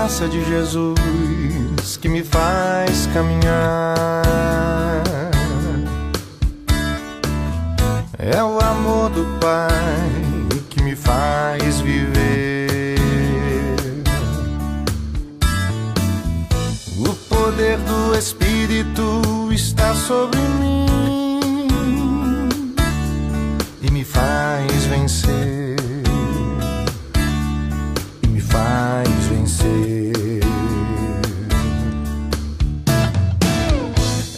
graça de Jesus que me faz caminhar. É o amor do Pai que me faz viver. O poder do Espírito está sobre mim e me faz vencer. E me faz vencer.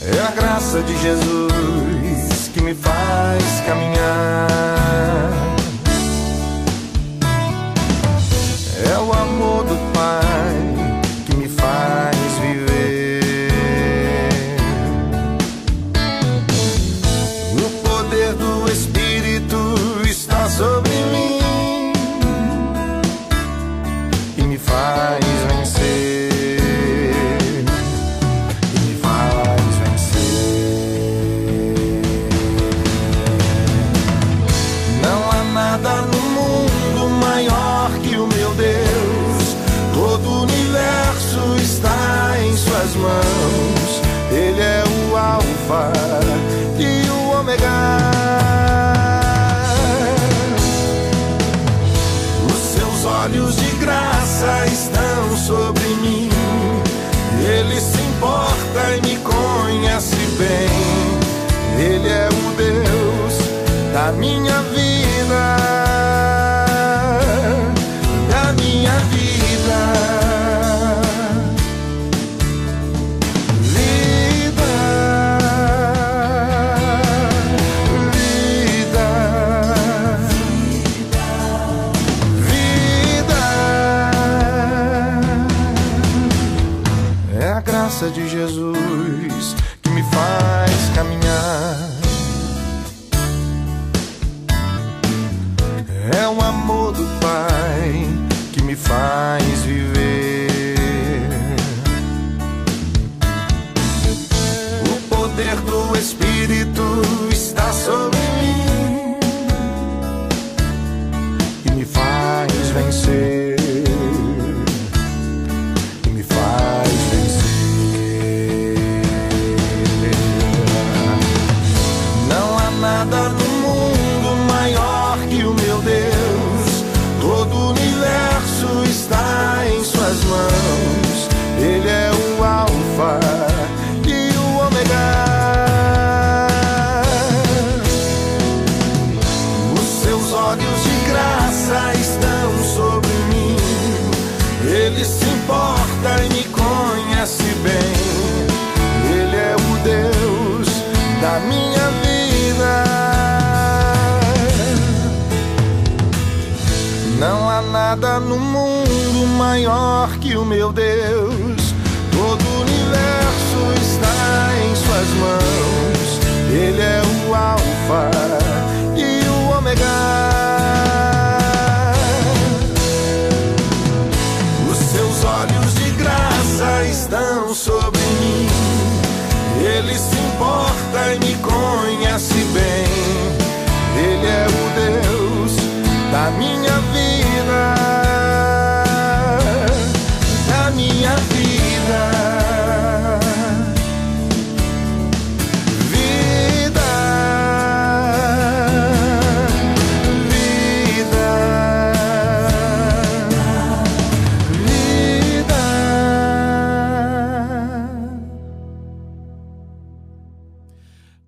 É a graça de Jesus que me faz caminhar. É o amor do Pai que me faz viver. O poder do Espírito está sobre mim e me faz vencer. E me faz vencer. Não há nada no mundo maior que o meu Deus. Todo o universo está em suas mãos. Ele é o Alfa e o Ômega. Os seus olhos de graça estão sobre mim. Ele se importa e me conhece bem. Ele é o Deus da minha vida, da minha vida. Vida, vida, vida. É a graça de Jesus que me faz caminhar. É o amor do Pai que me faz viver. O poder do Espírito está sobre mim e me faz vencer. E me faz vencer. Não há nada no mundo maior que o meu Deus. Todo o universo está em suas mãos. Ele é o Alfa e o Ômega. Os seus olhos de graça estão sobre mim. Ele se importa e me conhece bem. Ele é o Deus da minha vida. Não há nada no mundo maior que o meu Deus. Todo o universo está em suas mãos. Ele é o Alfa e o Ômega. Os seus olhos de graça estão sobre mim. Ele se importa e me conhece bem. Ele é o Deus da minha vida, da minha vida. Vida, vida, vida.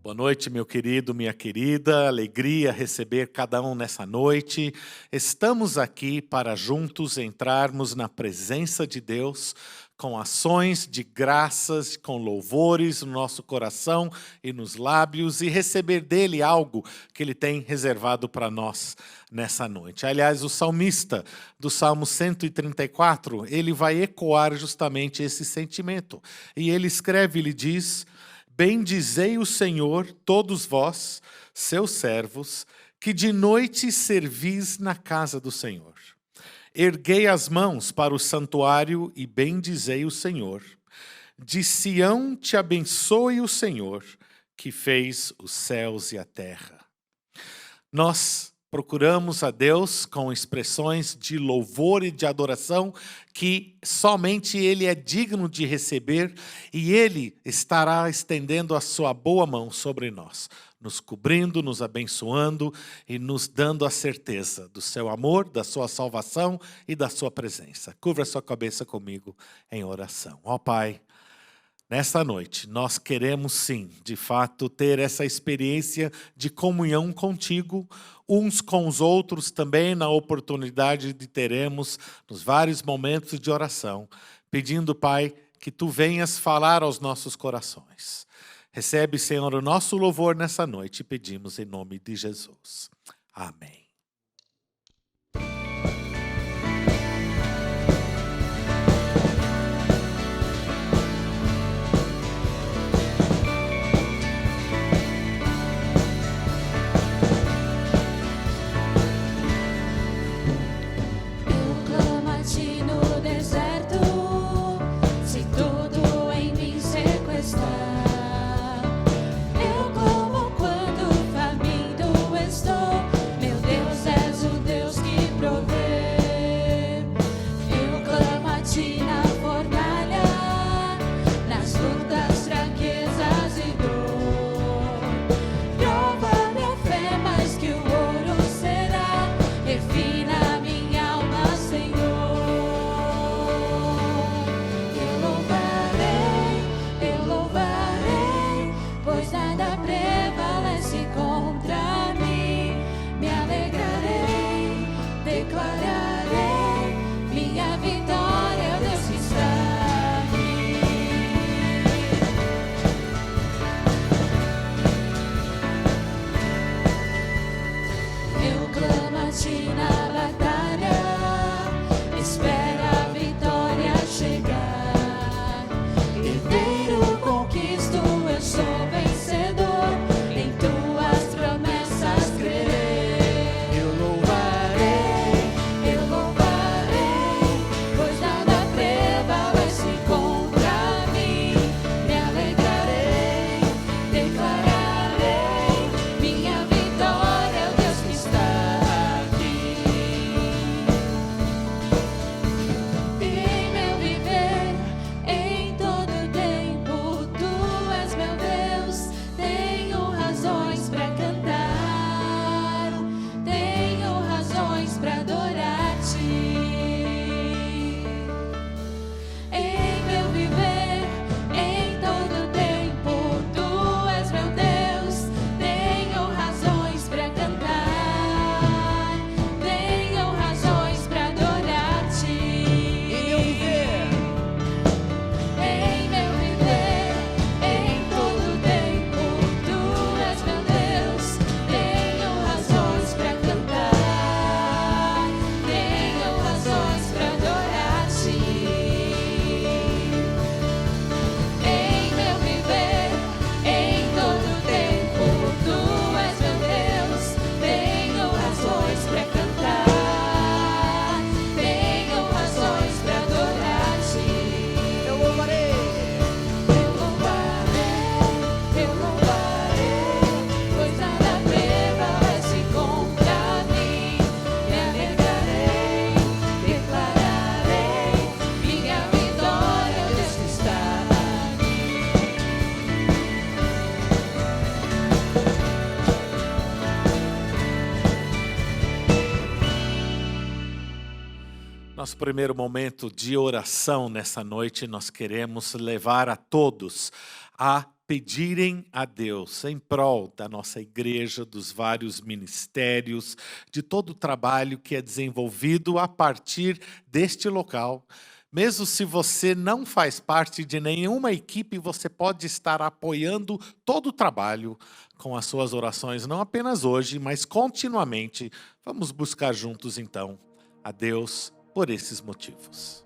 Boa noite, meu querido, minha querida. Alegria receber cada um nessa noite. Estamos aqui para juntos entrarmos na presença de Deus com ações de graças, com louvores no nosso coração e nos lábios e receber dele algo que ele tem reservado para nós nessa noite. Aliás, o salmista do Salmo 134, ele vai ecoar justamente esse sentimento. E ele escreve, ele diz: bendizei o Senhor, todos vós, seus servos, que de noite servis na casa do Senhor. Erguei as mãos para o santuário e bendizei o Senhor. De Sião te abençoe o Senhor, que fez os céus e a terra. Nós procuramos a Deus com expressões de louvor e de adoração que somente Ele é digno de receber, e Ele estará estendendo a sua boa mão sobre nós, nos cobrindo, nos abençoando e nos dando a certeza do seu amor, da sua salvação e da sua presença. Curva a sua cabeça comigo em oração. Ó Pai, nesta noite, nós queremos sim, de fato, ter essa experiência de comunhão contigo, uns com os outros também, na oportunidade de teremos nos vários momentos de oração, pedindo, Pai, que Tu venhas falar aos nossos corações. Recebe, Senhor, o nosso louvor nessa noite e pedimos em nome de Jesus. Amém. Nosso primeiro momento de oração nessa noite, nós queremos levar a todos a pedirem a Deus em prol da nossa igreja, dos vários ministérios, de todo o trabalho que é desenvolvido a partir deste local. Mesmo se você não faz parte de nenhuma equipe, você pode estar apoiando todo o trabalho com as suas orações, não apenas hoje, mas continuamente. Vamos buscar juntos então a Deus por esses motivos.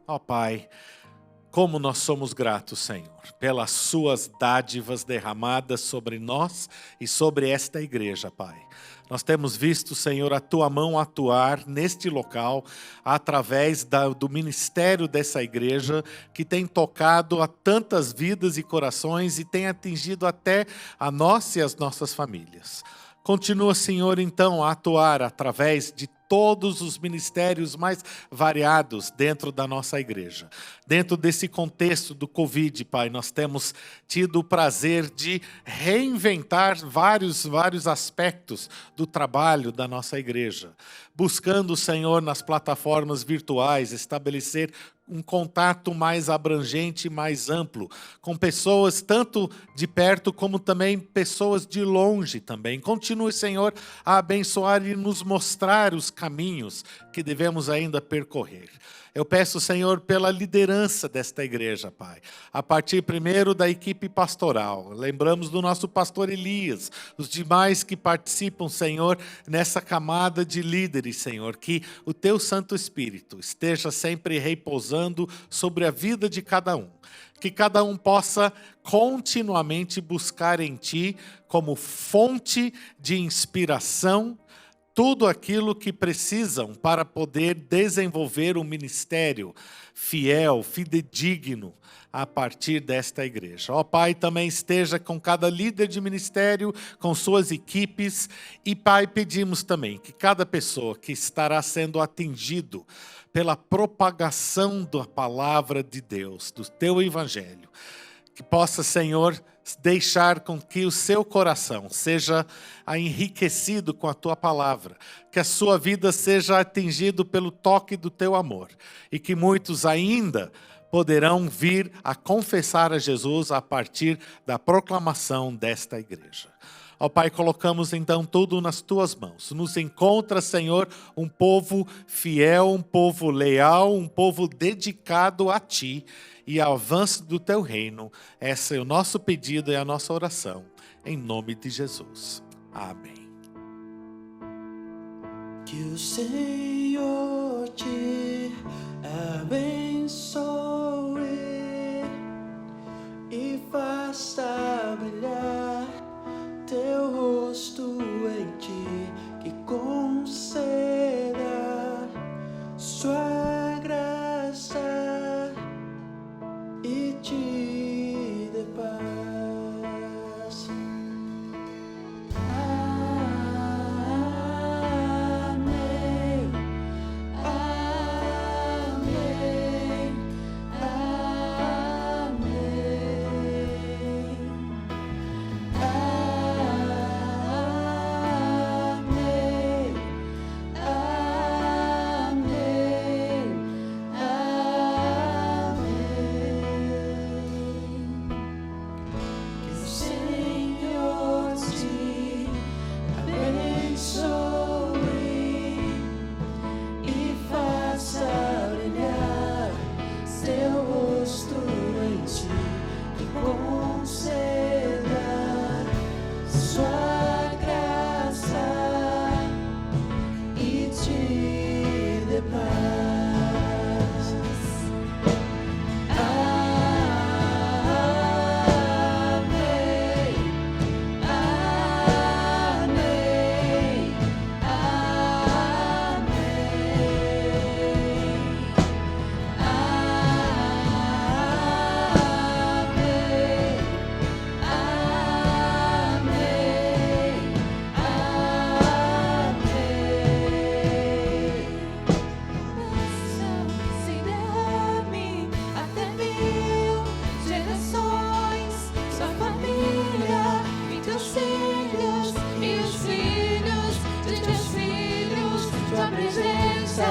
Ó Pai, como nós somos gratos, Senhor, pelas suas dádivas derramadas sobre nós e sobre esta igreja, Pai. Nós temos visto, Senhor, a tua mão atuar neste local, através do ministério dessa igreja, que tem tocado a tantas vidas e corações e tem atingido até a nós e as nossas famílias. Continua, Senhor, então, a atuar através de todos os ministérios mais variados dentro da nossa igreja. Dentro desse contexto do Covid, Pai, nós temos tido o prazer de reinventar vários aspectos do trabalho da nossa igreja. Buscando, Senhor, nas plataformas virtuais, estabelecer um contato mais abrangente, mais amplo, com pessoas tanto de perto como também pessoas de longe também. Continue, Senhor, a abençoar e nos mostrar os caminhos que devemos ainda percorrer. Eu peço, Senhor, pela liderança desta igreja, Pai. A partir primeiro da equipe pastoral. Lembramos do nosso pastor Elias, os demais que participam, Senhor, nessa camada de líderes, Senhor. Que o Teu Santo Espírito esteja sempre repousando sobre a vida de cada um. Que cada um possa continuamente buscar em Ti como fonte de inspiração tudo aquilo que precisam para poder desenvolver um ministério fiel, fidedigno a partir desta igreja. Ó Pai, também esteja com cada líder de ministério, com suas equipes. E Pai, pedimos também que cada pessoa que estará sendo atingido pela propagação da palavra de Deus, do Teu Evangelho, que possa, Senhor, deixar com que o seu coração seja enriquecido com a Tua palavra, que a sua vida seja atingido pelo toque do Teu amor e que muitos ainda poderão vir a confessar a Jesus a partir da proclamação desta igreja. Ó Pai, colocamos então tudo nas Tuas mãos. Nos encontra, Senhor, um povo fiel, um povo leal, um povo dedicado a Ti e ao avanço do Teu reino. Esse é o nosso pedido e a nossa oração, em nome de Jesus. Amém. Que o Senhor te abençoe e faça brilhar Teu rosto em ti, que conceda sua graça e te dê paz. Amém, amém, amém. presença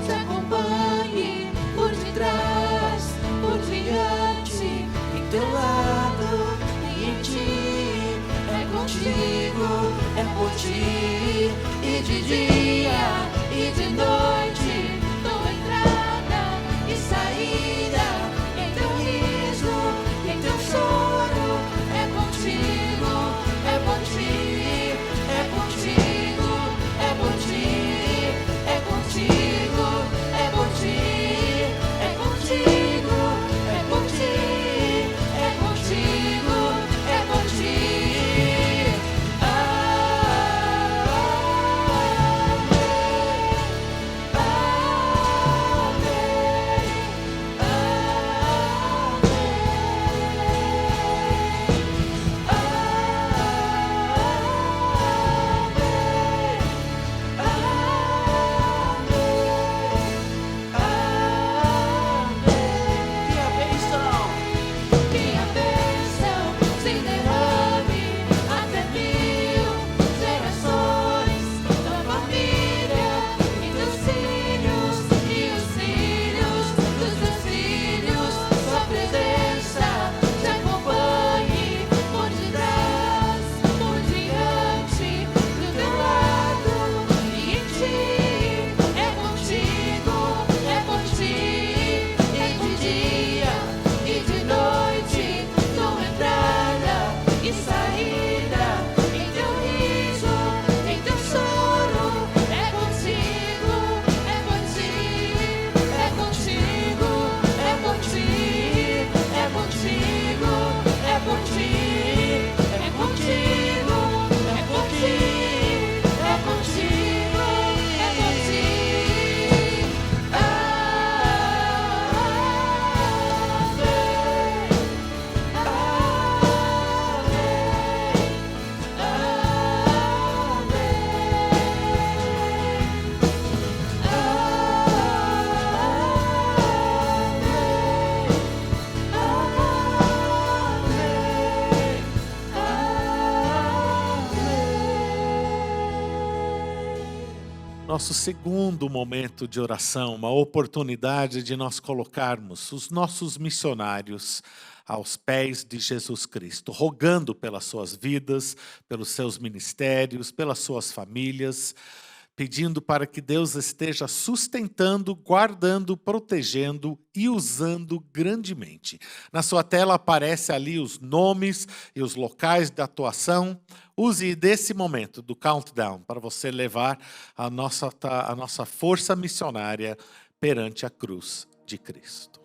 te acompanhe por detrás, por diante, em teu lado e em ti. É contigo, é por ti, e de dia e de noite, tua entrada e saída, em teu riso, em teu choro. É contigo, é por ti, é contigo, é por ti, é contigo, é por ti, é contigo, é por ti, é contigo, é por ti. Que a bênção se derrame até 1000 gerações, tua família e teus filhos e os filhos dos teus filhos. Sua presença te acompanhe por detrás, por diante, do teu lado e em ti. É contigo, é por ti, e de dia e de noite, tua entrada e saída, em teu riso, em teu choro. É contigo, é por ti, é contigo, é por ti, é contigo, é por ti, é contigo, é por ti, é contigo, é por ti. Nosso segundo momento de oração, uma oportunidade de nós colocarmos os nossos missionários aos pés de Jesus Cristo, rogando pelas suas vidas, pelos seus ministérios, pelas suas famílias, pedindo para que Deus esteja sustentando, guardando, protegendo e usando grandemente. Na sua tela aparece ali os nomes e os locais de atuação. Use desse momento do countdown para você levar a nossa força missionária perante a cruz de Cristo.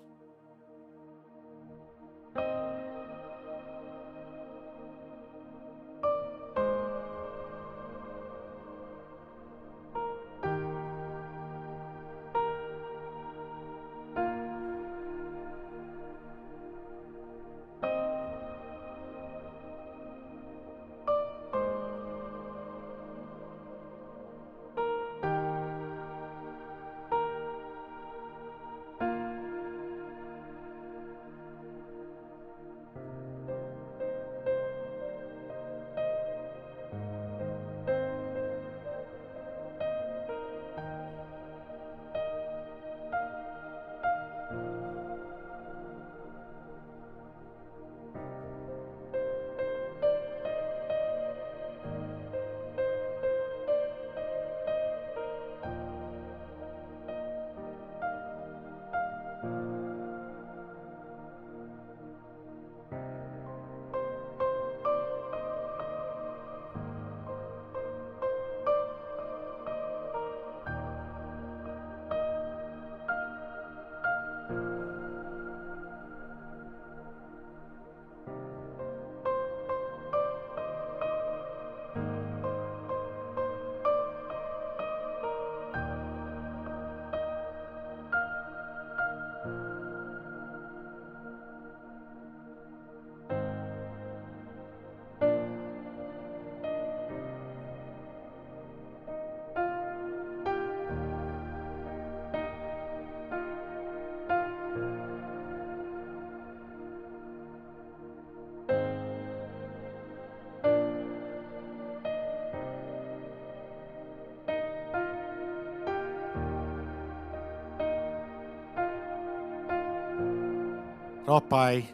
Ó Pai,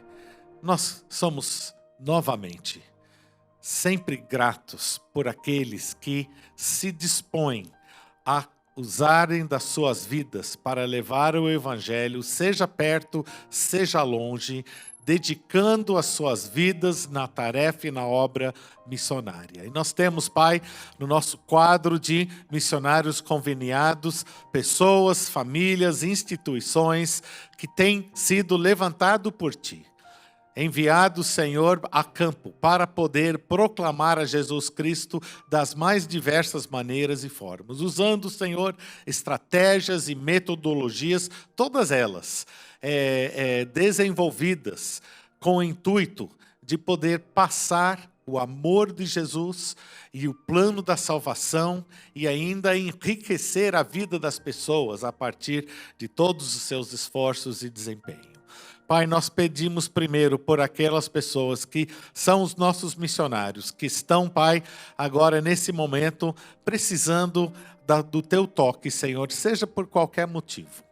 nós somos novamente sempre gratos por aqueles que se dispõem a usarem das suas vidas para levar o Evangelho, seja perto, seja longe, dedicando as suas vidas na tarefa e na obra missionária. E nós temos, Pai, no nosso quadro de missionários conveniados, pessoas, famílias, instituições que têm sido levantado por Ti, enviado, Senhor, a campo para poder proclamar a Jesus Cristo das mais diversas maneiras e formas, usando, Senhor, estratégias e metodologias, todas elas desenvolvidas com o intuito de poder passar o amor de Jesus e o plano da salvação e ainda enriquecer a vida das pessoas a partir de todos os seus esforços e desempenho. Pai, nós pedimos primeiro por aquelas pessoas que são os nossos missionários, que estão, Pai, agora nesse momento, precisando do Teu toque, Senhor, seja por qualquer motivo.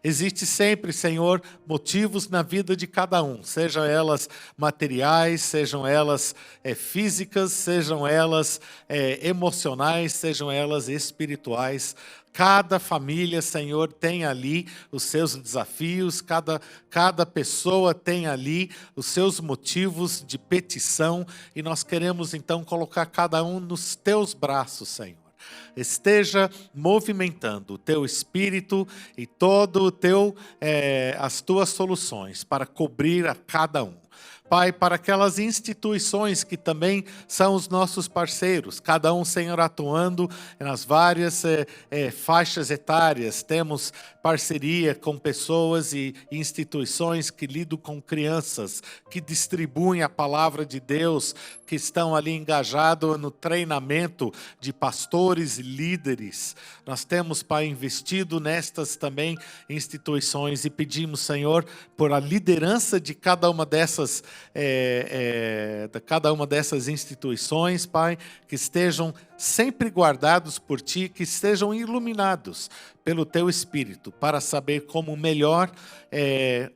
Existe sempre, Senhor, motivos na vida de cada um, sejam elas materiais, sejam elas físicas, sejam elas emocionais, sejam elas espirituais. Cada família, Senhor, tem ali os seus desafios, cada pessoa tem ali os seus motivos de petição, e nós queremos então colocar cada um nos Teus braços, Senhor. Esteja movimentando o Teu Espírito e todo as Tuas soluções para cobrir a cada um. Pai, para aquelas instituições que também são os nossos parceiros, cada um, Senhor, atuando nas várias faixas etárias. Temos parceria com pessoas e instituições que lidam com crianças, que distribuem a palavra de Deus, que estão ali engajados no treinamento de pastores e líderes. Nós temos, Pai, investido nestas também instituições e pedimos, Senhor, por a liderança de cada uma dessas instituições, Pai, que estejam sempre guardados por Ti, que estejam iluminados pelo Teu Espírito, para saber como melhor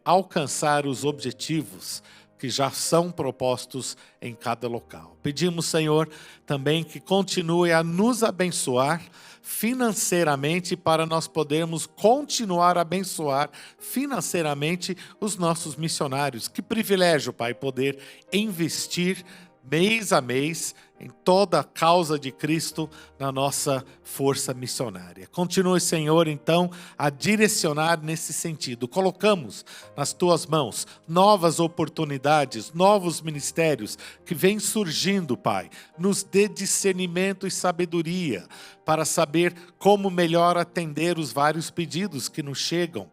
alcançar os objetivos que já são propostos em cada local. Pedimos, Senhor, também que continue a nos abençoar financeiramente, para nós podermos continuar a abençoar financeiramente os nossos missionários. Que privilégio, Pai, poder investir mês a mês em toda a causa de Cristo na nossa força missionária. Continue, Senhor, então, a direcionar nesse sentido. Colocamos nas Tuas mãos novas oportunidades, novos ministérios que vêm surgindo, Pai. Nos dê discernimento e sabedoria para saber como melhor atender os vários pedidos que nos chegam.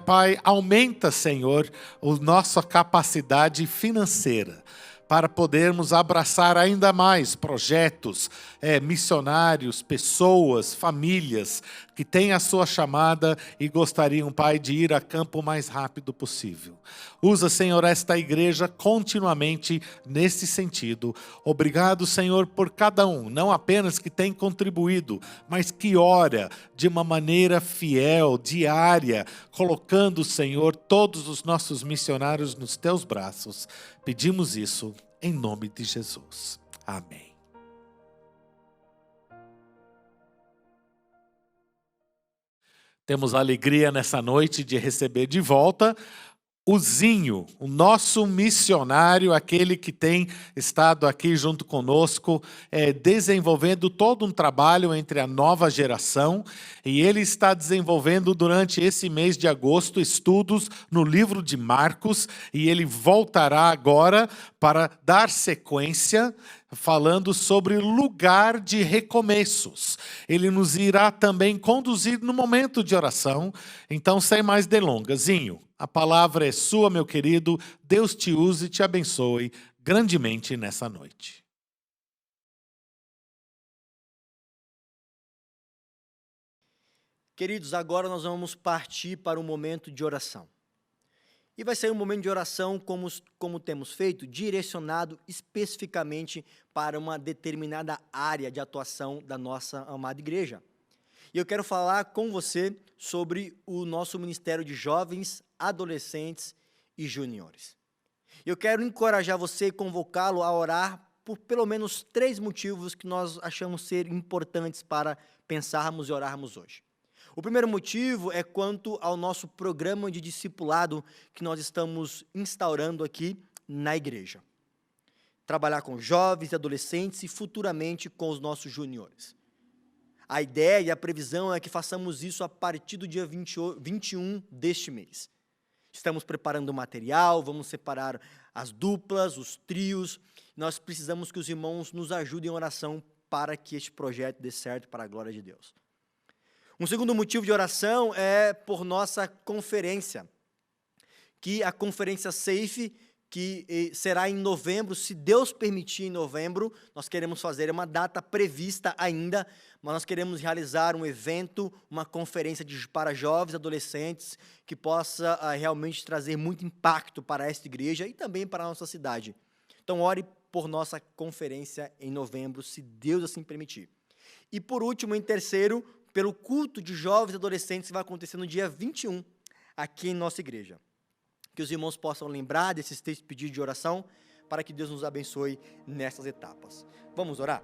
Pai, aumenta, Senhor, a nossa capacidade financeira, para podermos abraçar ainda mais projetos missionários, pessoas, famílias que têm a sua chamada e gostariam, Pai, de ir a campo o mais rápido possível. Usa, Senhor, esta igreja continuamente nesse sentido. Obrigado, Senhor, por cada um, não apenas que tem contribuído, mas que ora de uma maneira fiel, diária, colocando, Senhor, todos os nossos missionários nos Teus braços. Pedimos isso em nome de Jesus. Amém. Temos a alegria nessa noite de receber de volta o Zinho, o nosso missionário, aquele que tem estado aqui junto conosco, desenvolvendo todo um trabalho entre a nova geração, e ele está desenvolvendo durante esse mês de agosto estudos no livro de Marcos, e ele voltará agora para dar sequência, falando sobre lugar de recomeços. Ele nos irá também conduzir no momento de oração. Então, sem mais delongas, Zinho, a palavra é sua, meu querido. Deus te use e te abençoe grandemente nessa noite. Queridos, agora nós vamos partir para um momento de oração. E vai ser um momento de oração, como temos feito, direcionado especificamente para uma determinada área de atuação da nossa amada igreja. E eu quero falar com você sobre o nosso Ministério de Jovens, Adolescentes e juniores. Eu quero encorajar você e convocá-lo a orar por pelo menos 3 motivos que nós achamos ser importantes para pensarmos e orarmos hoje. O primeiro motivo é quanto ao nosso programa de discipulado que nós estamos instaurando aqui na igreja. Trabalhar com jovens e adolescentes e futuramente com os nossos juniores. A ideia e a previsão é que façamos isso a partir do dia 21 deste mês. Estamos preparando o material, vamos separar as duplas, os trios. Nós precisamos que os irmãos nos ajudem em oração para que este projeto dê certo para a glória de Deus. Um segundo motivo de oração é por nossa conferência, que a conferência SAFE, que será em novembro, se Deus permitir em novembro, nós queremos fazer uma data prevista ainda, mas nós queremos realizar um evento, uma conferência para jovens e adolescentes, que possa realmente trazer muito impacto para esta igreja e também para a nossa cidade. Então, ore por nossa conferência em novembro, se Deus assim permitir. E por último, em terceiro, pelo culto de jovens e adolescentes que vai acontecer no dia 21, aqui em nossa igreja. Que os irmãos possam lembrar desses 3 pedidos de oração, para que Deus nos abençoe nessas etapas. Vamos orar?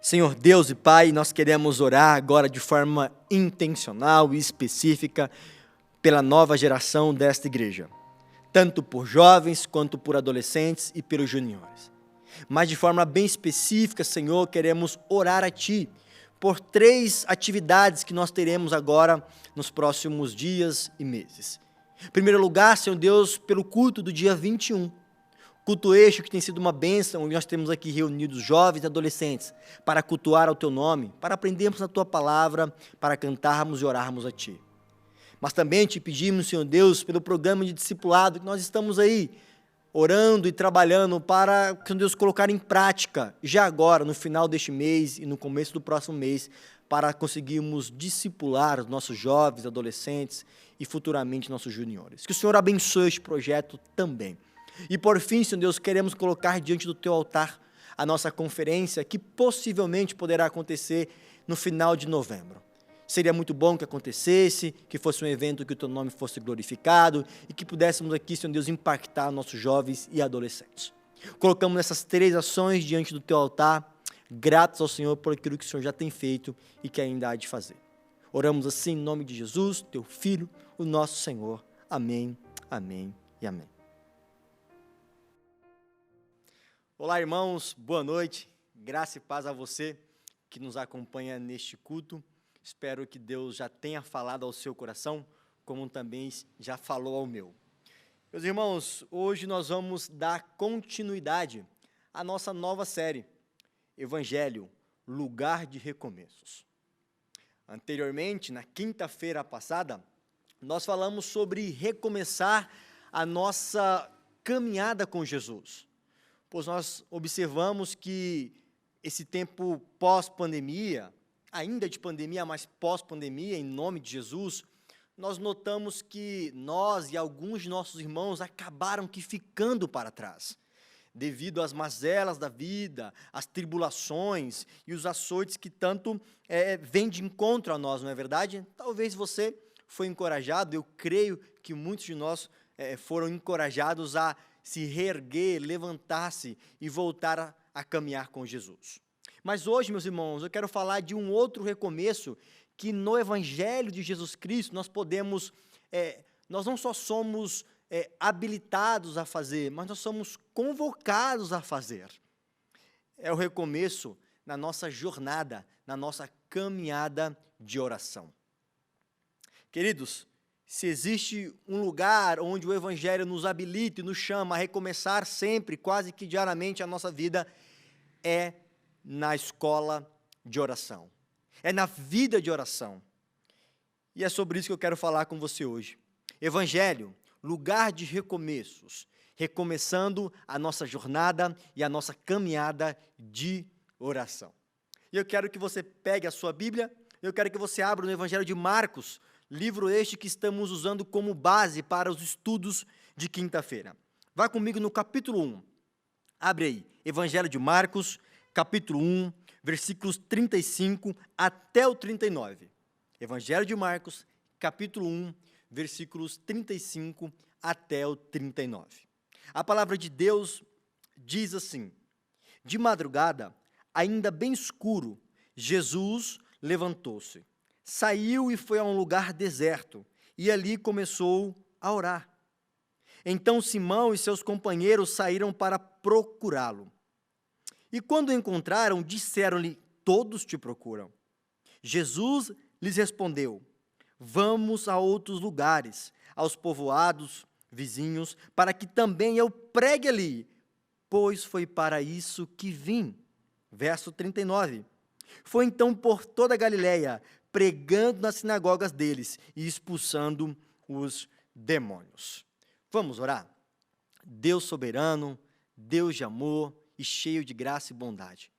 Senhor Deus e Pai, nós queremos orar agora de forma intencional e específica pela nova geração desta igreja, tanto por jovens quanto por adolescentes e pelos juniores. Mas de forma bem específica, Senhor, queremos orar a Ti por 3 atividades que nós teremos agora nos próximos dias e meses. Em primeiro lugar, Senhor Deus, pelo culto do dia 21. Culto este que tem sido uma bênção, onde nós temos aqui reunidos jovens e adolescentes para cultuar ao Teu nome, para aprendermos a Tua palavra, para cantarmos e orarmos a Ti. Mas também Te pedimos, Senhor Deus, pelo programa de discipulado que nós estamos aí, orando e trabalhando para, Senhor Deus, colocar em prática, já agora, no final deste mês e no começo do próximo mês, para conseguirmos discipular os nossos jovens, adolescentes e futuramente nossos juniores. Que o Senhor abençoe este projeto também. E por fim, Senhor Deus, queremos colocar diante do Teu altar a nossa conferência, que possivelmente poderá acontecer no final de novembro. Seria muito bom que acontecesse, que fosse um evento que o Teu nome fosse glorificado e que pudéssemos aqui, Senhor Deus, impactar nossos jovens e adolescentes. Colocamos essas 3 ações diante do Teu altar, gratos ao Senhor por aquilo que o Senhor já tem feito e que ainda há de fazer. Oramos assim em nome de Jesus, Teu Filho, o nosso Senhor. Amém, amém e amém. Olá, irmãos, boa noite, graça e paz a você que nos acompanha neste culto. Espero que Deus já tenha falado ao seu coração como também já falou ao meu. Meus irmãos, hoje nós vamos dar continuidade à nossa nova série, Evangelho, Lugar de Recomeços. Anteriormente, na quinta-feira passada, nós falamos sobre recomeçar a nossa caminhada com Jesus, pois nós observamos que esse tempo pós-pandemia, ainda de pandemia, mas pós-pandemia, em nome de Jesus, nós notamos que nós e alguns de nossos irmãos acabaram que ficando para trás, devido às mazelas da vida, às tribulações e os açoites que tanto vêm de encontro a nós, não é verdade? Talvez você foi encorajado, eu creio que muitos de nós foram encorajados a se reerguer, levantar-se e voltar a caminhar com Jesus. Mas hoje, meus irmãos, eu quero falar de um outro recomeço que no Evangelho de Jesus Cristo nós podemos, nós não só somos habilitados a fazer, mas nós somos convocados a fazer. É o recomeço na nossa jornada, na nossa caminhada de oração. Queridos, se existe um lugar onde o Evangelho nos habilita e nos chama a recomeçar sempre, quase que diariamente a nossa vida, é na escola de oração. É na vida de oração. E é sobre isso que eu quero falar com você hoje. Evangelho, lugar de recomeços, recomeçando a nossa jornada e a nossa caminhada de oração. E eu quero que você pegue a sua Bíblia, eu quero que você abra no Evangelho de Marcos, livro este que estamos usando como base para os estudos de quinta-feira. Vá comigo no capítulo 1. Abre aí, Evangelho de Marcos, capítulo 1, versículos 35 até o 39. Evangelho de Marcos, capítulo 1, versículos 35 até o 39. A palavra de Deus diz assim: de madrugada, ainda bem escuro, Jesus levantou-se, saiu e foi a um lugar deserto, e ali começou a orar. Então Simão e seus companheiros saíram para procurá-lo. E quando o encontraram, disseram-lhe: todos te procuram. Jesus lhes respondeu: vamos a outros lugares, aos povoados vizinhos, para que também eu pregue ali, pois foi para isso que vim. Verso 39. Foi então por toda a Galileia, pregando nas sinagogas deles e expulsando os demônios. Vamos orar? Deus soberano, Deus de amor e cheio de graça e bondade,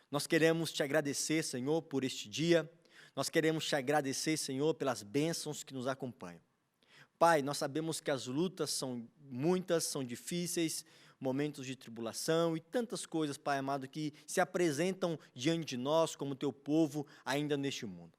nós queremos te agradecer, Senhor, por este dia. Nós queremos te agradecer, Senhor, pelas bênçãos que nos acompanham. Pai, nós sabemos que as lutas são muitas, são difíceis, momentos de tribulação e tantas coisas, Pai amado, que se apresentam diante de nós como teu povo ainda neste mundo.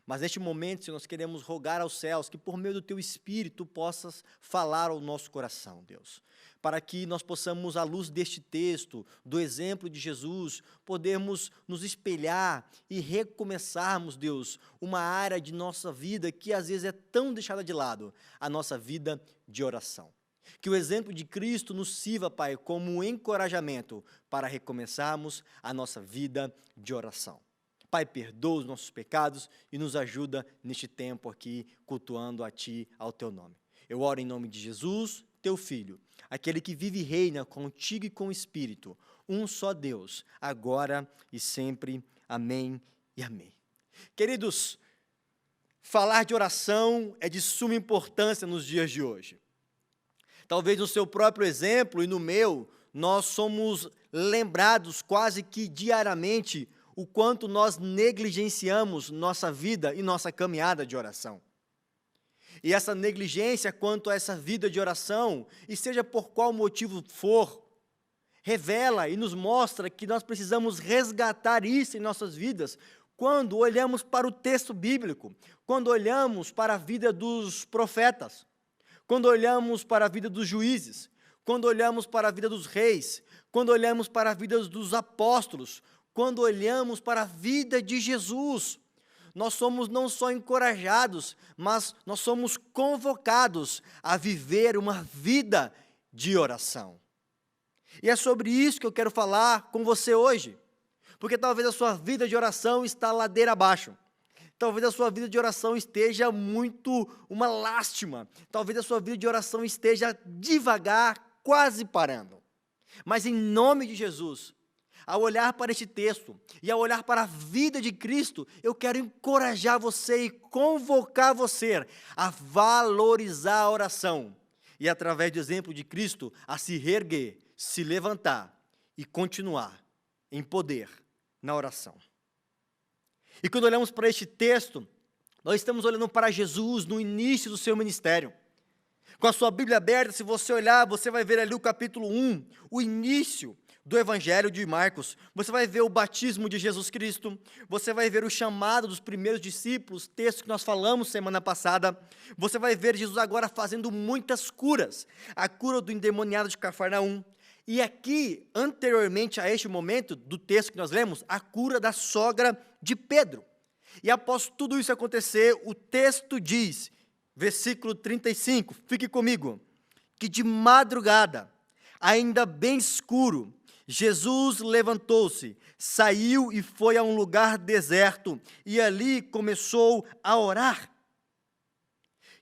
Mas neste momento, Senhor, nós queremos rogar aos céus que por meio do teu Espírito possas falar ao nosso coração, Deus, para que nós possamos, à luz deste texto, do exemplo de Jesus, podermos nos espelhar e recomeçarmos, Deus, uma área de nossa vida que às vezes é tão deixada de lado, a nossa vida de oração. Que o exemplo de Cristo nos sirva, Pai, como um encorajamento para recomeçarmos a nossa vida de oração. Pai, perdoa os nossos pecados e nos ajuda neste tempo aqui, cultuando a Ti, ao Teu nome. Eu oro em nome de Jesus, Teu Filho, aquele que vive e reina contigo e com o Espírito, um só Deus, agora e sempre. Amém e amém. Queridos, falar de oração é de suma importância nos dias de hoje. Talvez no seu próprio exemplo e no meu, nós somos lembrados quase que diariamente o quanto nós negligenciamos nossa vida e nossa caminhada de oração. E essa negligência quanto a essa vida de oração, e seja por qual motivo for, revela e nos mostra que nós precisamos resgatar isso em nossas vidas quando olhamos para o texto bíblico, quando olhamos para a vida dos profetas, quando olhamos para a vida dos juízes, quando olhamos para a vida dos reis, quando olhamos para a vida dos apóstolos, quando olhamos para a vida de Jesus. Nós somos não só encorajados, mas nós somos convocados a viver uma vida de oração. E é sobre isso que eu quero falar com você hoje, porque talvez a sua vida de oração está ladeira abaixo. Talvez a sua vida de oração esteja muito uma lástima. Talvez a sua vida de oração esteja devagar, quase parando. Mas em nome de Jesus, ao olhar para este texto e ao olhar para a vida de Cristo, eu quero encorajar você e convocar você a valorizar a oração. E através do exemplo de Cristo, a se reerguer, se levantar e continuar em poder na oração. E quando olhamos para este texto, nós estamos olhando para Jesus no início do seu ministério. Com a sua Bíblia aberta, se você olhar, você vai ver ali o capítulo 1, o início do Evangelho de Marcos. Você vai ver o batismo de Jesus Cristo, você vai ver o chamado dos primeiros discípulos, texto que nós falamos semana passada. Você vai ver Jesus agora fazendo muitas curas, a cura do endemoniado de Cafarnaum. E aqui, anteriormente a este momento do texto que nós lemos, a cura da sogra de Pedro. E após tudo isso acontecer, o texto diz, versículo 35, fique comigo, que de madrugada, ainda bem escuro, Jesus levantou-se, saiu e foi a um lugar deserto, e ali começou a orar.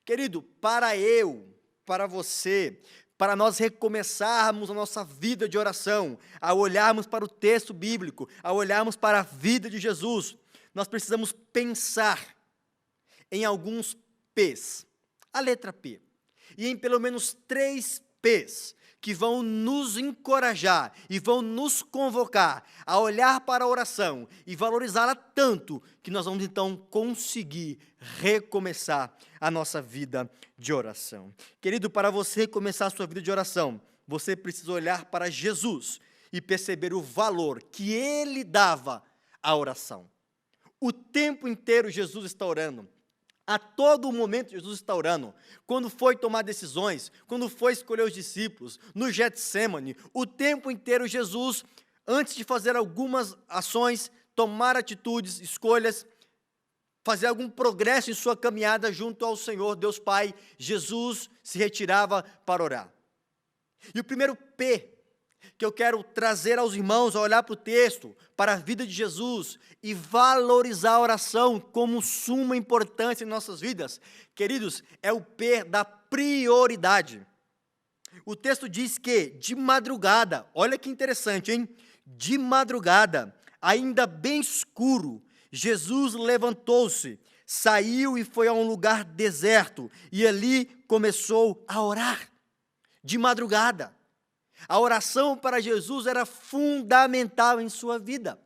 Querido, para você, para nós recomeçarmos a nossa vida de oração, ao olharmos para o texto bíblico, ao olharmos para a vida de Jesus, nós precisamos pensar em alguns P's, a letra P, e em pelo menos 3 P's, que vão nos encorajar e vão nos convocar a olhar para a oração e valorizá-la tanto que nós vamos então conseguir recomeçar a nossa vida de oração. Querido, para você recomeçar a sua vida de oração, você precisa olhar para Jesus e perceber o valor que Ele dava à oração. O tempo inteiro Jesus está orando. A todo momento Jesus está orando. Quando foi tomar decisões, quando foi escolher os discípulos, no Getsêmani, o tempo inteiro Jesus, antes de fazer algumas ações, tomar atitudes, escolhas, fazer algum progresso em sua caminhada junto ao Senhor, Deus Pai, Jesus se retirava para orar. E o primeiro P que eu quero trazer aos irmãos, a olhar para o texto, para a vida de Jesus e valorizar a oração como suma importância em nossas vidas, queridos, é o P da prioridade. O texto diz que de madrugada, olha que interessante, hein? De madrugada, ainda bem escuro, Jesus levantou-se, saiu e foi a um lugar deserto, e ali começou a orar. De madrugada. A oração para Jesus era fundamental em sua vida.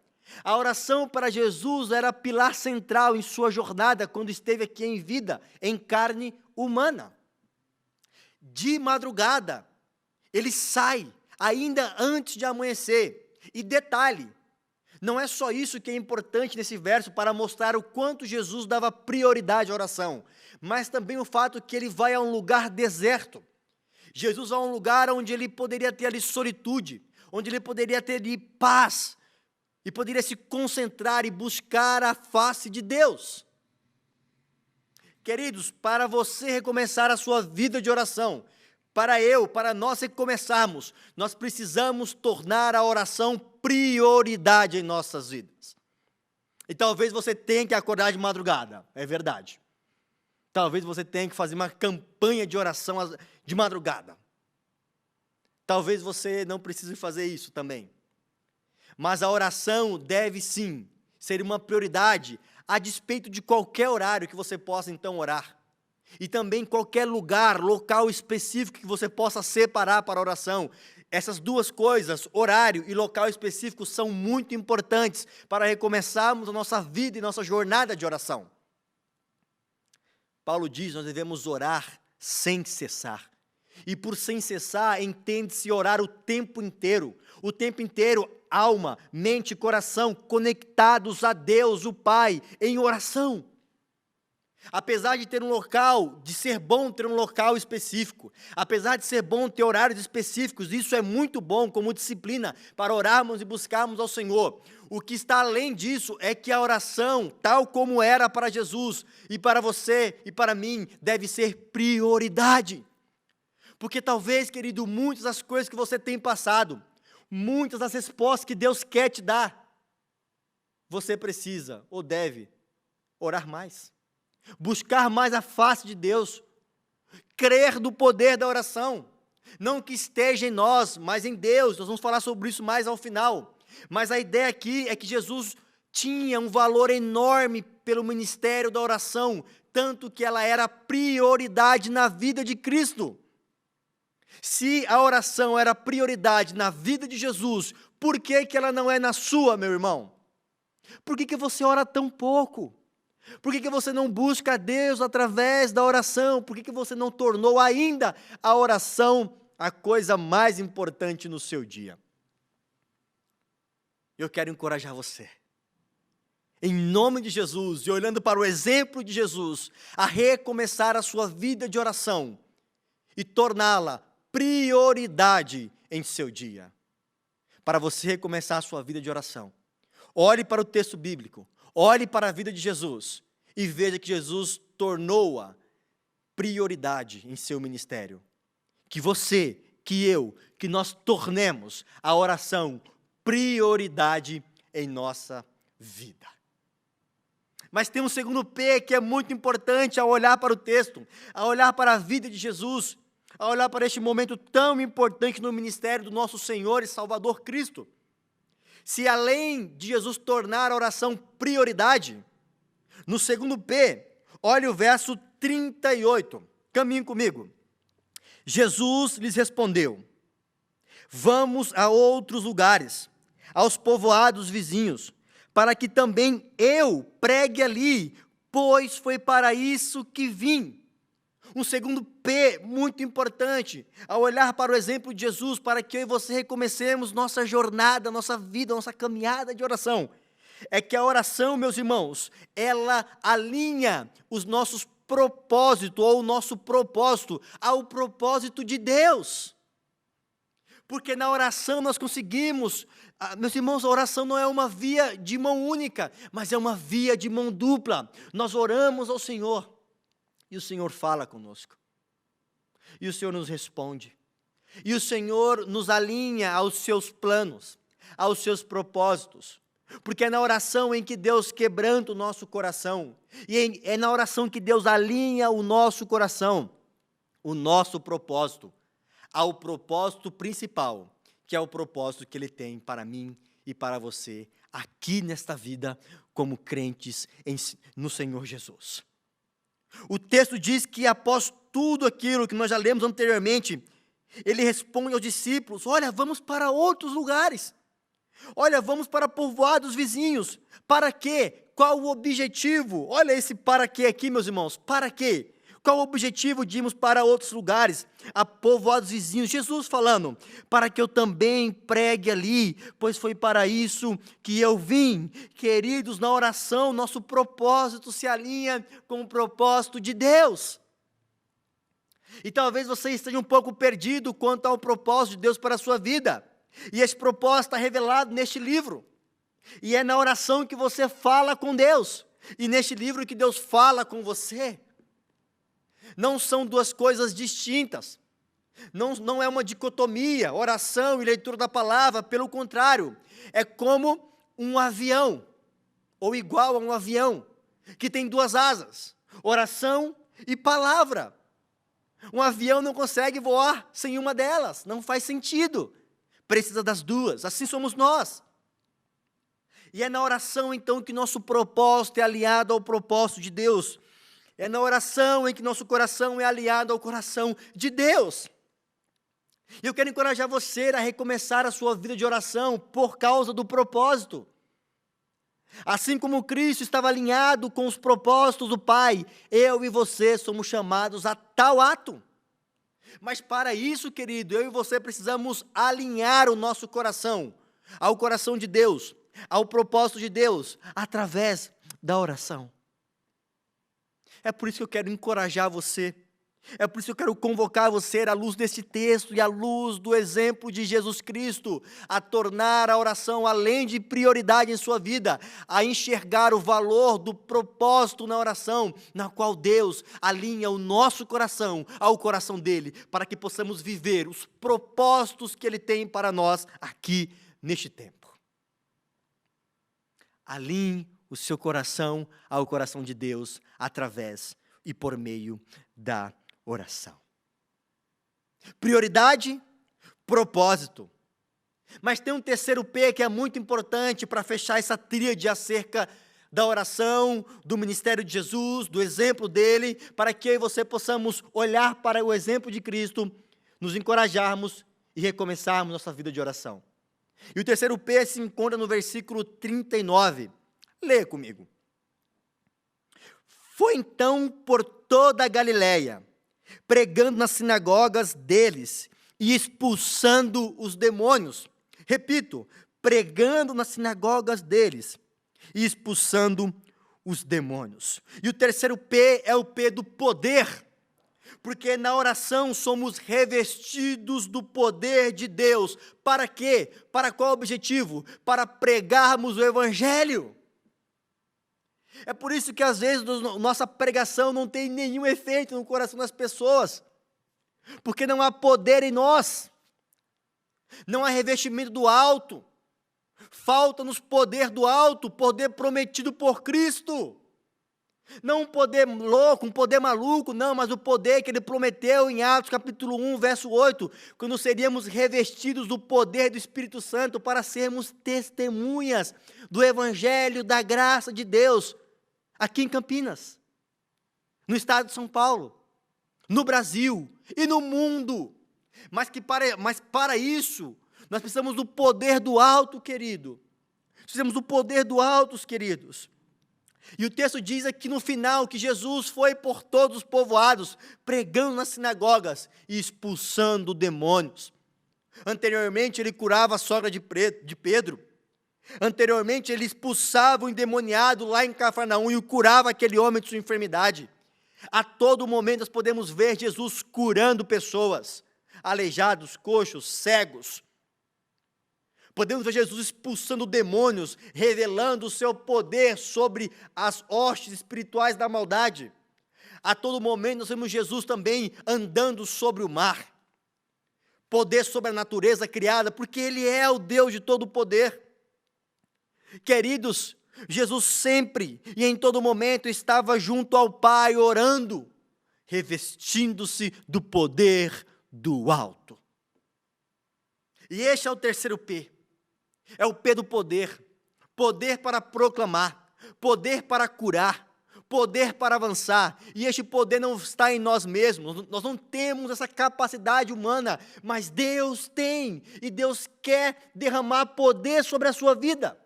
A oração para Jesus era pilar central em sua jornada quando esteve aqui em vida, em carne humana. De madrugada, ele sai, ainda antes de amanhecer. E detalhe, não é só isso que é importante nesse verso para mostrar o quanto Jesus dava prioridade à oração, mas também o fato que ele vai a um lugar deserto. Jesus vai a um lugar onde ele poderia ter ali solitude, onde ele poderia ter ali paz, e poderia se concentrar e buscar a face de Deus. Queridos, para você recomeçar a sua vida de oração, para nós recomeçarmos, nós precisamos tornar a oração prioridade em nossas vidas. E talvez você tenha que acordar de madrugada, é verdade. Talvez você tenha que fazer uma campanha de oração de madrugada. Talvez você não precise fazer isso também. Mas a oração deve sim ser uma prioridade a despeito de qualquer horário que você possa então orar. E também qualquer local específico que você possa separar para a oração. Essas duas coisas, horário e local específico, são muito importantes para recomeçarmos a nossa vida e nossa jornada de oração. Paulo diz, nós devemos orar sem cessar. E por sem cessar, entende-se orar o tempo inteiro. O tempo inteiro, alma, mente e coração conectados a Deus, o Pai, em oração. Apesar de ter um local, de ser bom ter um local específico, apesar de ser bom ter horários específicos, isso é muito bom como disciplina para orarmos e buscarmos ao Senhor. O que está além disso é que a oração, tal como era para Jesus e para você e para mim, deve ser prioridade. Porque talvez, querido, muitas das coisas que você tem passado, muitas das respostas que Deus quer te dar, você precisa ou deve Orar mais. Buscar mais a face de Deus. Crer no poder da oração. Não que esteja em nós, mas em Deus. Nós vamos falar sobre isso mais ao final. Mas a ideia aqui é que Jesus tinha um valor enorme pelo ministério da oração, tanto que ela era prioridade na vida de Cristo. Se a oração era prioridade na vida de Jesus, por que ela não é na sua, meu irmão? Por que você ora tão pouco? Por que você não busca a Deus através da oração? Por que você não tornou ainda a oração a coisa mais importante no seu dia? Eu quero encorajar você, em nome de Jesus, e olhando para o exemplo de Jesus, a recomeçar a sua vida de oração e torná-la prioridade em seu dia. Para você recomeçar a sua vida de oração, olhe para o texto bíblico, olhe para a vida de Jesus e veja que Jesus tornou-a prioridade em seu ministério. Que você, que eu, que nós tornemos a oração prioridade em nossa vida. Mas tem um segundo P que é muito importante ao olhar para o texto, ao olhar para a vida de Jesus, ao olhar para este momento tão importante no ministério do nosso Senhor e Salvador Cristo. Se além de Jesus tornar a oração prioridade, no segundo P, olha o verso 38, caminhe comigo. Jesus lhes respondeu: vamos a outros lugares, aos povoados vizinhos, para que também eu pregue ali, pois foi para isso que vim. Um segundo P muito importante, ao olhar para o exemplo de Jesus, para que eu e você recomecemos nossa jornada, nossa vida, nossa caminhada de oração, é que a oração, meus irmãos, ela alinha os nossos propósitos, ou o nosso propósito, ao propósito de Deus. Porque na oração nós conseguimos, meus irmãos, a oração não é uma via de mão única, mas é uma via de mão dupla. Nós oramos ao Senhor, e o Senhor fala conosco, e o Senhor nos responde, e o Senhor nos alinha aos seus planos, aos seus propósitos, porque é na oração em que Deus quebranta o nosso coração, e é na oração que Deus alinha o nosso coração, o nosso propósito, ao propósito principal, que é o propósito que Ele tem para mim e para você, aqui nesta vida, como crentes no Senhor Jesus. O texto diz que após tudo aquilo que nós já lemos anteriormente, Ele responde aos discípulos: olha, vamos para outros lugares, olha, vamos para povoados vizinhos. Para quê? Qual o objetivo? Olha esse para quê aqui, meus irmãos, para quê? Qual o objetivo de irmos para outros lugares, a povoados vizinhos? Jesus falando, para que eu também pregue ali, pois foi para isso que eu vim. Queridos, na oração, nosso propósito se alinha com o propósito de Deus. E talvez você esteja um pouco perdido quanto ao propósito de Deus para a sua vida. E esse propósito está revelado neste livro. E é na oração que você fala com Deus. E neste livro que Deus fala com você. Não são duas coisas distintas, não é uma dicotomia, oração e leitura da palavra, pelo contrário, é como um avião, ou igual a um avião, que tem duas asas, oração e palavra. Um avião não consegue voar sem uma delas, não faz sentido, precisa das duas, assim somos nós. E é na oração então que nosso propósito é alinhado ao propósito de Deus. É na oração em que nosso coração é aliado ao coração de Deus. E eu quero encorajar você a recomeçar a sua vida de oração por causa do propósito. Assim como Cristo estava alinhado com os propósitos do Pai, eu e você somos chamados a tal ato. Mas para isso, querido, eu e você precisamos alinhar o nosso coração ao coração de Deus, ao propósito de Deus, através da oração. É por isso que eu quero encorajar você, é por isso que eu quero convocar você, à luz desse texto e à luz do exemplo de Jesus Cristo, a tornar a oração além de prioridade em sua vida, a enxergar o valor do propósito na oração, na qual Deus alinha o nosso coração ao coração dele, para que possamos viver os propósitos que ele tem para nós aqui neste tempo. Alinhe o seu coração ao coração de Deus através e por meio da oração. Prioridade, propósito. Mas tem um terceiro P que é muito importante para fechar essa tríade acerca da oração, do ministério de Jesus, do exemplo dele, para que eu e você possamos olhar para o exemplo de Cristo, nos encorajarmos e recomeçarmos nossa vida de oração. E o terceiro P se encontra no versículo 39. Leia comigo. Foi então por toda a Galileia, pregando nas sinagogas deles e expulsando os demônios. Repito, pregando nas sinagogas deles e expulsando os demônios. E o terceiro P é o P do poder, porque na oração somos revestidos do poder de Deus. Para quê? Para qual objetivo? Para pregarmos o Evangelho. É por isso que às vezes nossa pregação não tem nenhum efeito no coração das pessoas, porque não há poder em nós, não há revestimento do alto, falta-nos poder do alto, poder prometido por Cristo. Não um poder louco, um poder maluco, não, mas o poder que ele prometeu em Atos capítulo 1, verso 8, quando seríamos revestidos do poder do Espírito Santo para sermos testemunhas do Evangelho, da graça de Deus, aqui em Campinas, no estado de São Paulo, no Brasil e no mundo. Mas para isso, nós precisamos do poder do alto, querido. Precisamos do poder do alto, queridos. E o texto diz aqui no final que Jesus foi por todos os povoados, pregando nas sinagogas e expulsando demônios. Anteriormente ele curava a sogra de Pedro. Anteriormente ele expulsava o endemoniado lá em Cafarnaum e o curava aquele homem de sua enfermidade. A todo momento nós podemos ver Jesus curando pessoas, aleijados, coxos, cegos. Podemos ver Jesus expulsando demônios, revelando o seu poder sobre as hostes espirituais da maldade. A todo momento nós vemos Jesus também andando sobre o mar. Poder sobre a natureza criada, porque Ele é o Deus de todo poder. Queridos, Jesus sempre e em todo momento estava junto ao Pai orando, revestindo-se do poder do alto. E este é o terceiro P. É o P do poder. Poder para proclamar, poder para curar, poder para avançar. E este poder não está em nós mesmos. Nós não temos essa capacidade humana, mas Deus tem. E Deus quer derramar poder sobre a sua vida,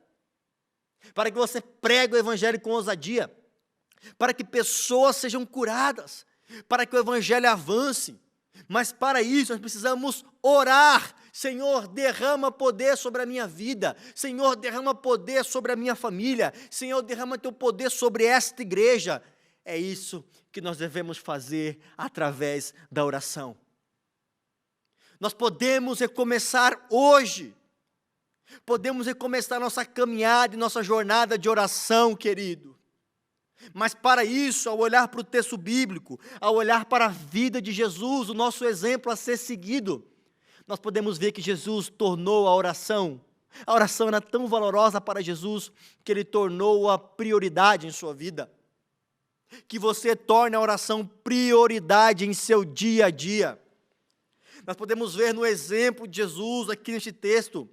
para que você pregue o Evangelho com ousadia, para que pessoas sejam curadas, para que o Evangelho avance. Mas para isso nós precisamos orar. Senhor, derrama poder sobre a minha vida. Senhor, derrama poder sobre a minha família. Senhor, derrama teu poder sobre esta igreja. É isso que nós devemos fazer através da oração. Nós podemos recomeçar hoje. Podemos recomeçar nossa caminhada e nossa jornada de oração, querido. Mas para isso, ao olhar para o texto bíblico, ao olhar para a vida de Jesus, o nosso exemplo a ser seguido, nós podemos ver que Jesus tornou a oração era tão valorosa para Jesus, que Ele tornou a prioridade em sua vida. Que você torne a oração prioridade em seu dia a dia. Nós podemos ver no exemplo de Jesus aqui neste texto,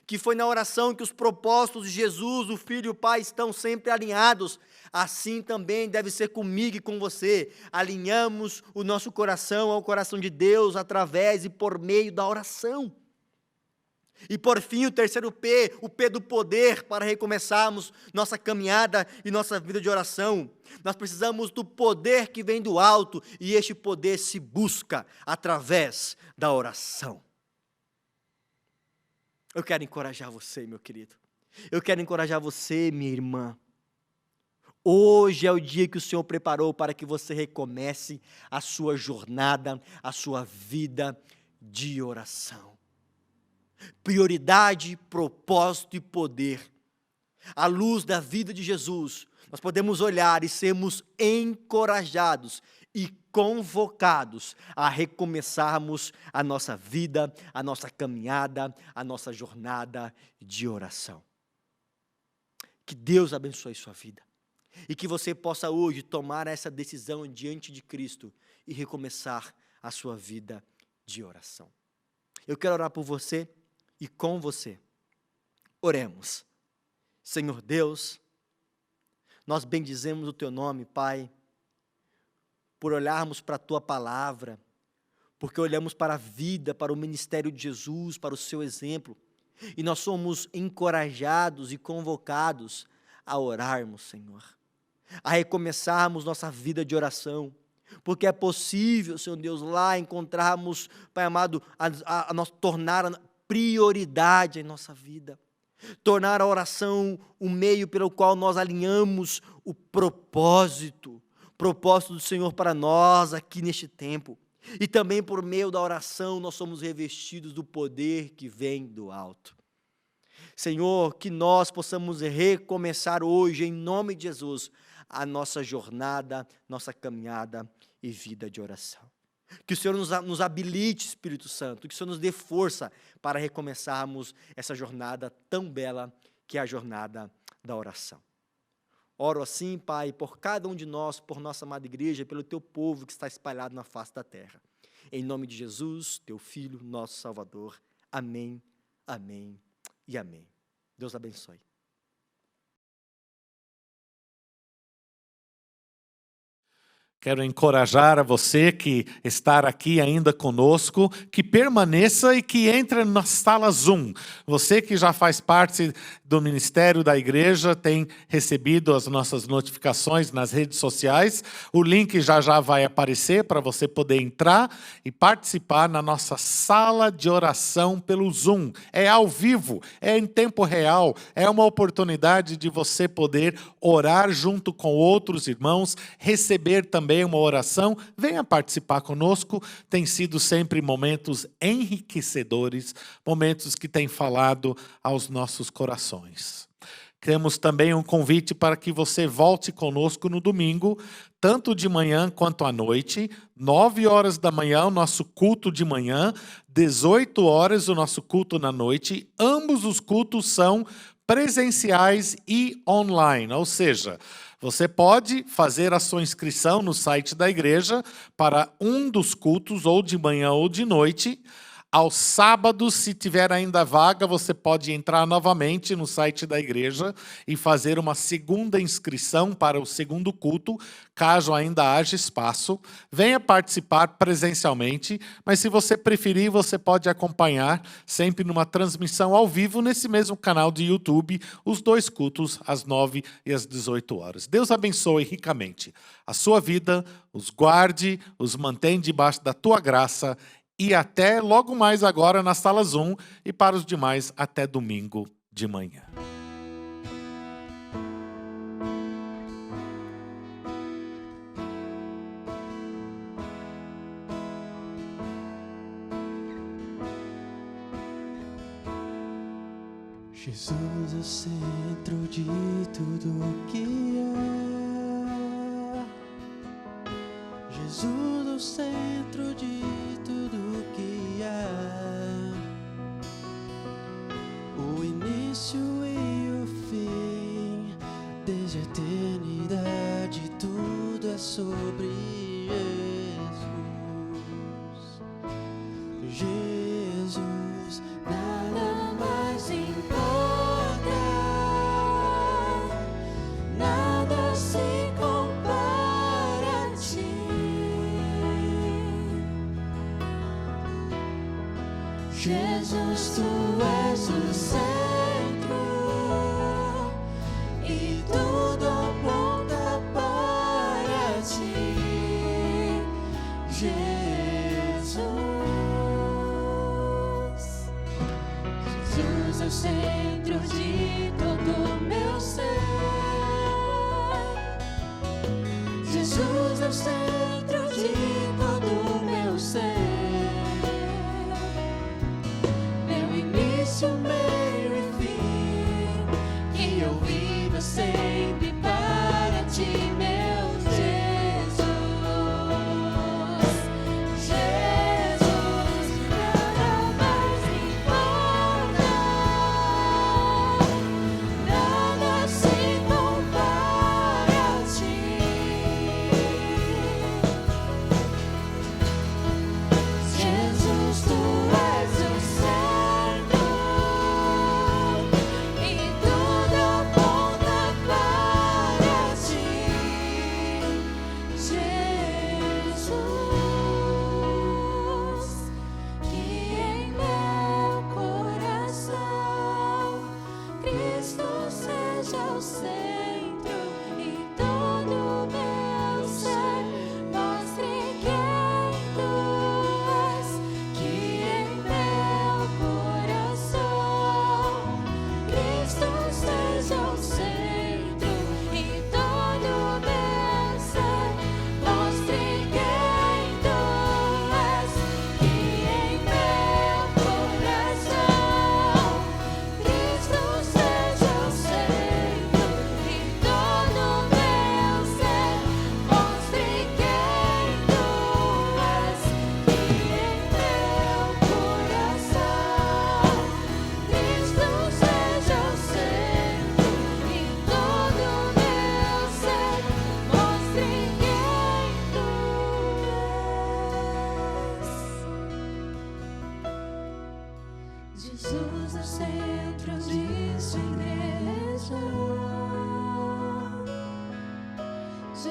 que foi na oração que os propósitos de Jesus, o Filho e o Pai estão sempre alinhados. Assim também deve ser comigo e com você. Alinhamos o nosso coração ao coração de Deus através e por meio da oração. E por fim, o terceiro P, o P do poder, para recomeçarmos nossa caminhada e nossa vida de oração. Nós precisamos do poder que vem do alto, e este poder se busca através da oração. Eu quero encorajar você, meu querido. Eu quero encorajar você, minha irmã. Hoje é o dia que o Senhor preparou para que você recomece a sua jornada, a sua vida de oração. Prioridade, propósito e poder. À luz da vida de Jesus, nós podemos olhar e sermos encorajados e convocados a recomeçarmos a nossa vida, a nossa caminhada, a nossa jornada de oração. Que Deus abençoe sua vida. E que você possa hoje tomar essa decisão diante de Cristo e recomeçar a sua vida de oração. Eu quero orar por você e com você. Oremos. Senhor Deus, nós bendizemos o Teu nome, Pai, por olharmos para a Tua palavra, porque olhamos para a vida, para o ministério de Jesus, para o Seu exemplo, e nós somos encorajados e convocados a orarmos, Senhor, a recomeçarmos nossa vida de oração, porque é possível, Senhor Deus, lá encontrarmos, Pai amado, a nós tornar a prioridade em nossa vida, tornar a oração o meio pelo qual nós alinhamos o propósito do Senhor para nós aqui neste tempo. E também por meio da oração nós somos revestidos do poder que vem do alto. Senhor, que nós possamos recomeçar hoje, em nome de Jesus, a nossa jornada, nossa caminhada e vida de oração. Que o Senhor nos habilite, Espírito Santo, que o Senhor nos dê força para recomeçarmos essa jornada tão bela que é a jornada da oração. Oro assim, Pai, por cada um de nós, por nossa amada igreja, pelo Teu povo que está espalhado na face da terra. Em nome de Jesus, Teu Filho, nosso Salvador. Amém, amém e amém. Deus abençoe. Quero encorajar a você que está aqui ainda conosco, que permaneça e que entre na sala Zoom. Você que já faz parte do ministério da igreja, tem recebido as nossas notificações nas redes sociais. O link já vai aparecer para você poder entrar e participar na nossa sala de oração pelo Zoom. É ao vivo, é em tempo real, é uma oportunidade de você poder orar junto com outros irmãos, receber também uma oração. Venha participar conosco, tem sido sempre momentos enriquecedores, momentos que têm falado aos nossos corações. Temos também um convite para que você volte conosco no domingo, tanto de manhã quanto à noite, 9 horas da manhã o nosso culto de manhã, 18 horas o nosso culto na noite. Ambos os cultos são presenciais e online, ou seja, você pode fazer a sua inscrição no site da igreja para um dos cultos, ou de manhã ou de noite. Aos sábados, se tiver ainda vaga, você pode entrar novamente no site da igreja e fazer uma segunda inscrição para o segundo culto, caso ainda haja espaço. Venha participar presencialmente, mas se você preferir, você pode acompanhar sempre numa transmissão ao vivo nesse mesmo canal de YouTube, os dois cultos, às 9 e às 18 horas. Deus abençoe ricamente a sua vida, os guarde, os mantém debaixo da tua graça. E até logo mais agora na sala Zoom, e para os demais até domingo de manhã. Jesus é o centro de tudo que é. Jesus é o centro de tudo que é. O início e o fim, desde a eternidade, tudo é sobre Jesus. Jesus, Nada mais importa, nada se compara a ti. Jesus, tu és o centro e tudo aponta para ti. Jesus, Jesus é o centro de todo o meu ser. Jesus é o centro de todo o meu ser. Meu início, meio e fim, que eu viva sempre para ti, meu Jesus. Jesus, nada mais importa, nada se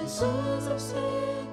Jesus é o centro